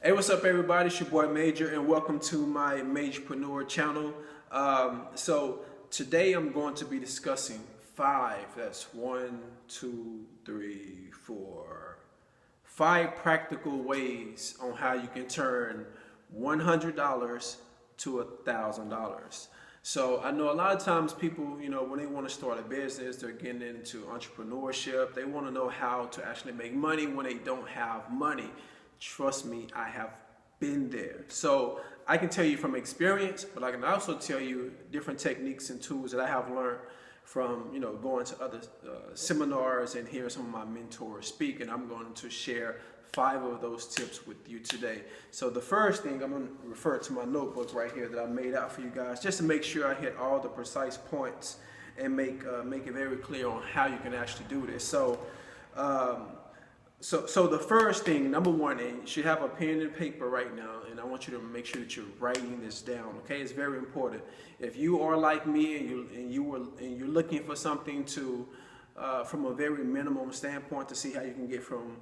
Hey, what's up, everybody? It's your boy Major, and welcome to my Majorpreneur channel. So today I'm going to be discussing five practical ways on how you can turn $100 to $1,000. So I know a lot of times people, when they want to start a business, they're getting into entrepreneurship. They want to know how to actually make money when they don't have money. Trust me, I have been there. So I can tell you from experience, but I can also tell you different techniques and tools that I have learned from going to other seminars and hearing some of my mentors speak, and I'm going to share 5 of those tips with you today. So the first thing, I'm going to refer to my notebook right here that I made out for you guys, just to make sure I hit all the precise points and make it very clear on how you can actually do this. So the first thing, number one, and you should have a pen and paper right now, and I want you to make sure that you're writing this down. Okay, it's very important. If you are like me and you're looking for something to, from a very minimum standpoint, to see how you can get from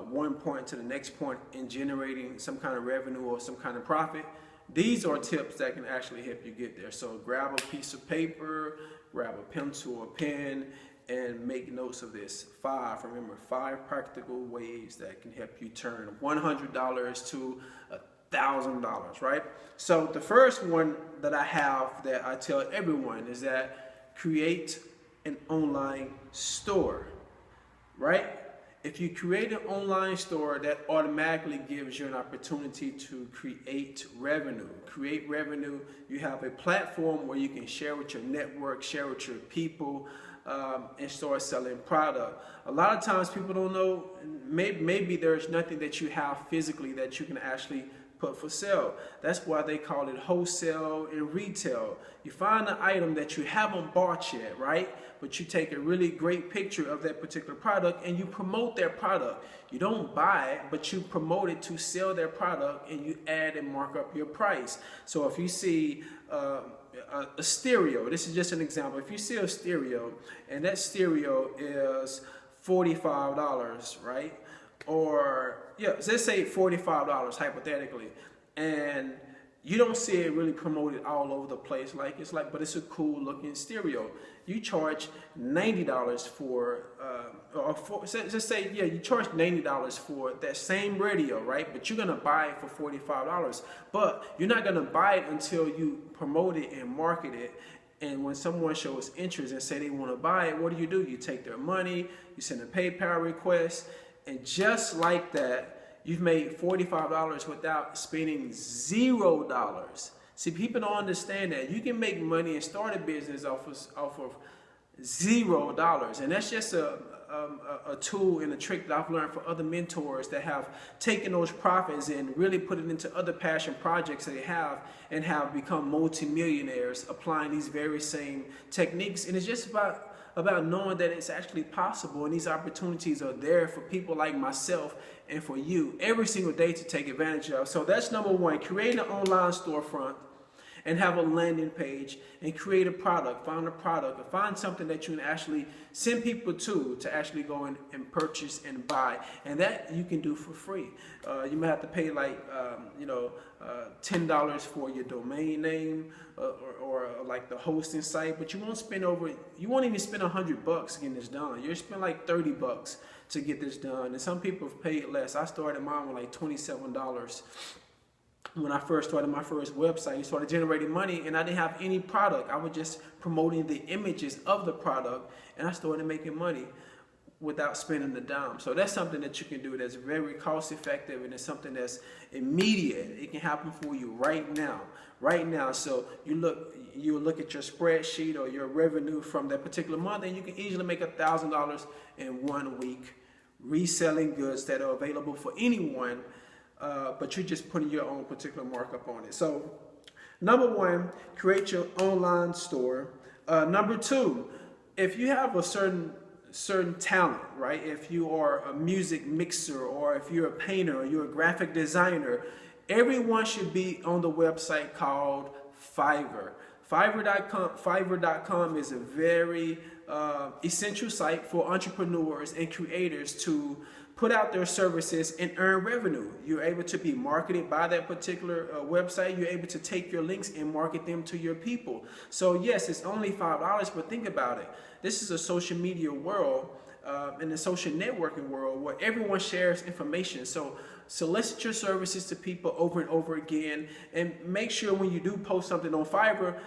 one point to the next point in generating some kind of revenue or some kind of profit, these are tips that can actually help you get there. So grab a piece of paper, grab a pencil or pen, and make notes of this. Remember, 5 practical ways that can help you turn $100 to $1,000, right? So the first one that I have that I tell everyone is that create an online store, right? If you create an online store, that automatically gives you an opportunity to create revenue. Create revenue, you have a platform where you can share with your network, share with your people, and start selling product. A lot of times people don't know, maybe there's nothing that you have physically that you can actually put for sale. That's why they call it wholesale and retail. You find an item that you haven't bought yet, right? But you take a really great picture of that particular product and you promote their product. You don't buy it, but you promote it to sell their product, and you add and mark up your price. So if you see a stereo, this is just an example. If you see a stereo and that stereo is $45, right? Or let's say $45 hypothetically, and you don't see it really promoted all over the place, but it's a cool looking stereo. You charge $90 for, just say, you charge $90 for that same radio, right? But you're gonna buy it for $45. But you're not gonna buy it until you promote it and market it. And when someone shows interest and say they want to buy it, what do? You take their money, you send a PayPal request, and just like that, you've made $45 without spending $0. See, people don't understand that. You can make money and start a business off of $0. And that's just a tool and a trick that I've learned from other mentors that have taken those profits and really put it into other passion projects that they have, and have become multimillionaires applying these very same techniques. And it's just about knowing that it's actually possible, and these opportunities are there for people like myself and for you every single day to take advantage of. So that's number one. Create an online storefront and have a landing page and create a product. Find a product, or find something that you can actually send people to actually go in and purchase and buy, and that you can do for free. You might have to pay like $10 for your domain name or like the hosting site, but you won't even spend $100 getting this done. You'll spend like $30 to get this done, and some people have paid less. I started mine with like $27. When I first started my first website and started generating money, and I didn't have any product. I was just promoting the images of the product, and I started making money without spending a dime. So that's something that you can do that's very cost effective, and it's something that's immediate. It can happen for you right now. So you look at your spreadsheet or your revenue from that particular month, and you can easily make $1,000 in 1 week reselling goods that are available for anyone. But you're just putting your own particular markup on it. So number one, create your online store. Number two, if you have a certain talent, right? If you are a music mixer, or if you're a painter, or you're a graphic designer, everyone should be on the website called Fiverr. Fiverr.com is a very essential site for entrepreneurs and creators to put out their services and earn revenue. You're able to be marketed by that particular website. You're able to take your links and market them to your people. So yes, it's only $5, but think about it. This is a social media world, in the social networking world, where everyone shares information. So solicit your services to people over and over again, and make sure when you do post something on Fiverr,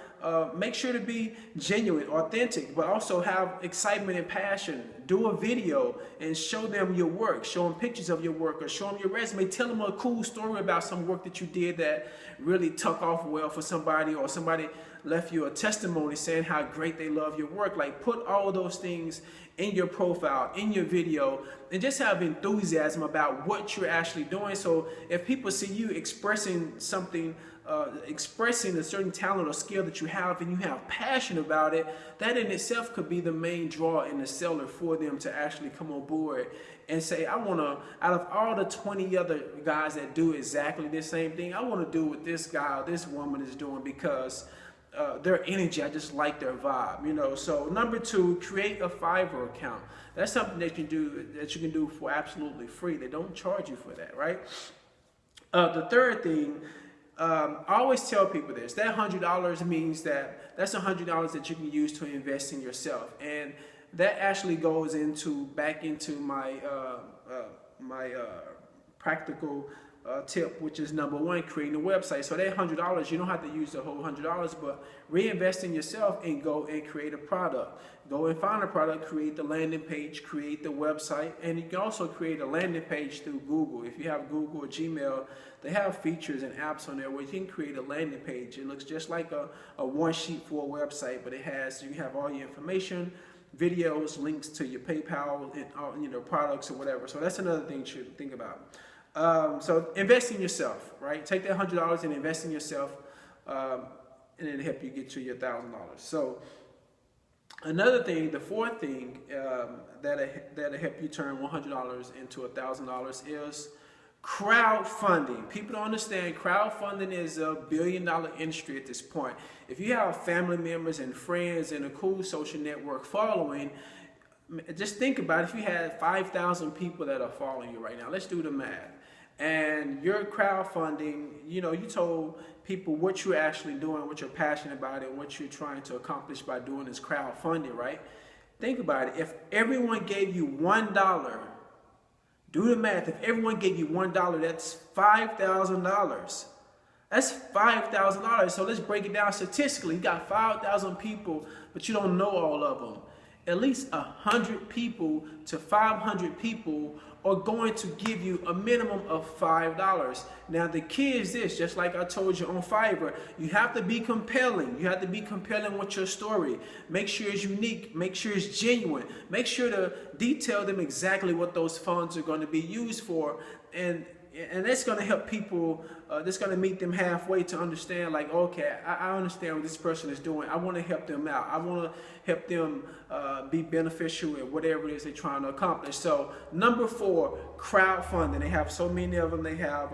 make sure to be genuine, authentic, but also have excitement and passion. Do a video and show them your work. Show them pictures of your work, or show them your resume. Tell them a cool story about some work that you did that really took off well for somebody, or somebody left you a testimony saying how great they love your work. Like, put all of those things in your profile, in your video, and just have enthusiasm about what you're actually doing. So if people see you expressing something, expressing a certain talent or skill that you have, and you have passion about it, that in itself could be the main draw in the seller for them to actually come on board and say, I want to, out of all the 20 other guys that do exactly the same thing, I want to do what this guy or this woman is doing, because their energy, I just like their vibe, you know. So number 2, create a Fiverr account. That's something that you can do for absolutely free. They don't charge you for that, right? The third thing, I always tell people this: that $100 means that's $100 that you can use to invest in yourself, and that actually goes back into my practical tip, which is number 1, creating a website. So that $100, you don't have to use the whole $100, but reinvest in yourself and go and create a product. Go and find a product, create the landing page, create the website, and you can also create a landing page through Google. If you have Google or Gmail, they have features and apps on there where you can create a landing page. It looks just like a one sheet for a website, but you have all your information, videos, links to your PayPal, and products or whatever. So that's another thing you should think about. So invest in yourself, right? Take that $100 and invest in yourself, and it'll help you get to your $1,000. So another thing, the fourth thing that'll help you turn $100 into $1,000 is crowdfunding. People don't understand crowdfunding is a billion-dollar industry at this point. If you have family members and friends and a cool social network following, just think about it. If you had 5,000 people that are following you right now, let's do the math. And you're crowdfunding, you told people what you're actually doing, what you're passionate about, and what you're trying to accomplish by doing this crowdfunding, right? Think about it. If everyone gave you $1, do the math. If everyone gave you $1, that's $5,000. That's $5,000. So let's break it down statistically. You got 5,000 people, but you don't know all of them. At least 100 people to 500 people are going to give you a minimum of $5. Now the key is this: just like I told you on Fiverr, you have to be compelling. You have to be compelling with your story. Make sure it's unique. Make sure it's genuine. Make sure to detail them exactly what those funds are going to be used for, and that's going to help people, that's going to meet them halfway to understand, like, okay, I understand what this person is doing. I want to help them out. I want to help them be beneficial in whatever it is they're trying to accomplish. So number 4, crowdfunding. They have so many of them. They have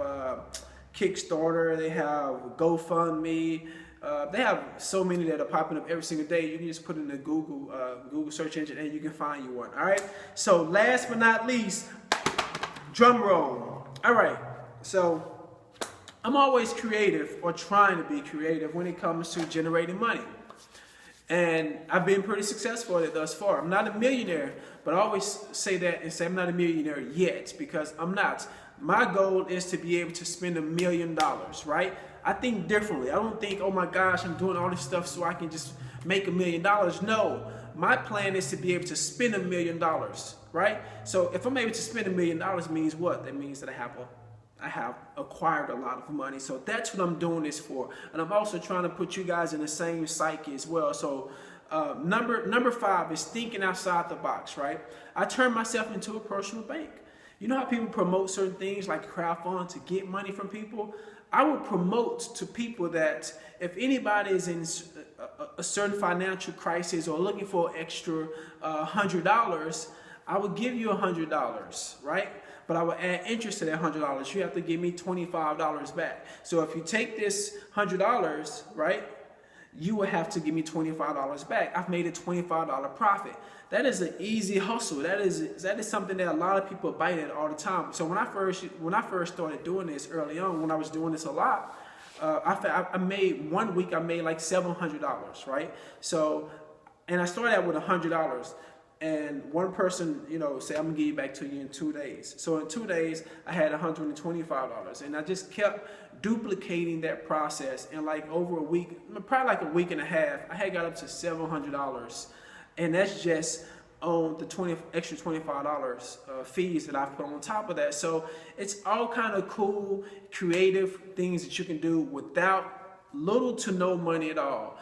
Kickstarter. They have GoFundMe. They have so many that are popping up every single day. You can just put in the Google search engine and you can find you one. All right. So last but not least, drum roll. All right, so I'm always creative, or trying to be creative, when it comes to generating money. And I've been pretty successful at it thus far. I'm not a millionaire, but I always say that and say I'm not a millionaire yet, because I'm not. My goal is to be able to spend $1 million, right? I think differently. I don't think, oh my gosh, I'm doing all this stuff so I can just make $1 million. No, my plan is to be able to spend $1 million. Right? So if I'm able to spend $1 million, means what? That means that I have acquired a lot of money. So that's what I'm doing this for. And I'm also trying to put you guys in the same psyche as well. So number 5 is thinking outside the box, right? I turned myself into a personal bank. You know how people promote certain things like crowdfund to get money from people? I would promote to people that if anybody is in a certain financial crisis or looking for extra $100, I would give you $100, right? But I would add interest to that $100. You have to give me $25 back. So if you take this $100, right, you will have to give me $25 back. I've made a $25 profit. That is an easy hustle. That is something that a lot of people bite at all the time. So when I first started doing this early on, when I was doing this a lot, I made 1 week, I made like $700, right? So, and I started out with $100. And one person, say, I'm gonna give you back to you in 2 days. So in 2 days, I had $125. And I just kept duplicating that process. And like over a week, probably like a week and a half, I had got up to $700. And that's just on the extra $25 fees that I put on top of that. So it's all kind of cool, creative things that you can do without little to no money at all.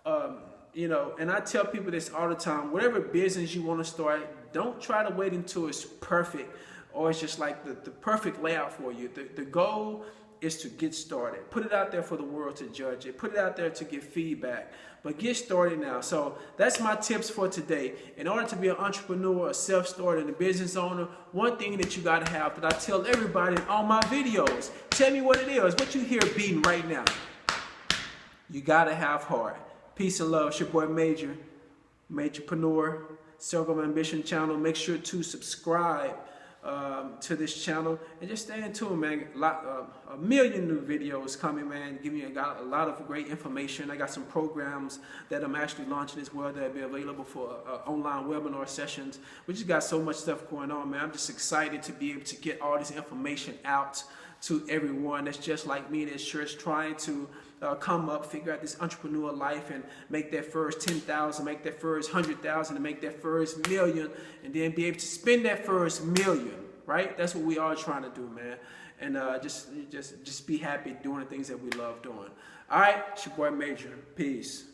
And I tell people this all the time, whatever business you want to start, don't try to wait until it's perfect or it's just like the perfect layout for you. The goal is to get started. Put it out there for the world to judge it. Put it out there to get feedback. But get started now. So that's my tips for today. In order to be an entrepreneur, a self-starter, and a business owner, one thing that you got to have that I tell everybody in all my videos, tell me what it is, what you hear beating right now. You got to have heart. Peace and love. It's your boy Major, Majorpreneur, Circle of Ambition channel. Make sure to subscribe to this channel and just stay in tune, man. A million new videos coming, man. Got a lot of great information. I got some programs that I'm actually launching as well that'll be available for online webinar sessions. We just got so much stuff going on, man. I'm just excited to be able to get all this information out to everyone that's just like me, that's just trying to come up, figure out this entrepreneur life and make that first 10,000, make that first 100,000, and make that first million, and then be able to spend that first million, right? That's what we are trying to do, man. And just be happy doing the things that we love doing. All right, it's your boy Major. Peace.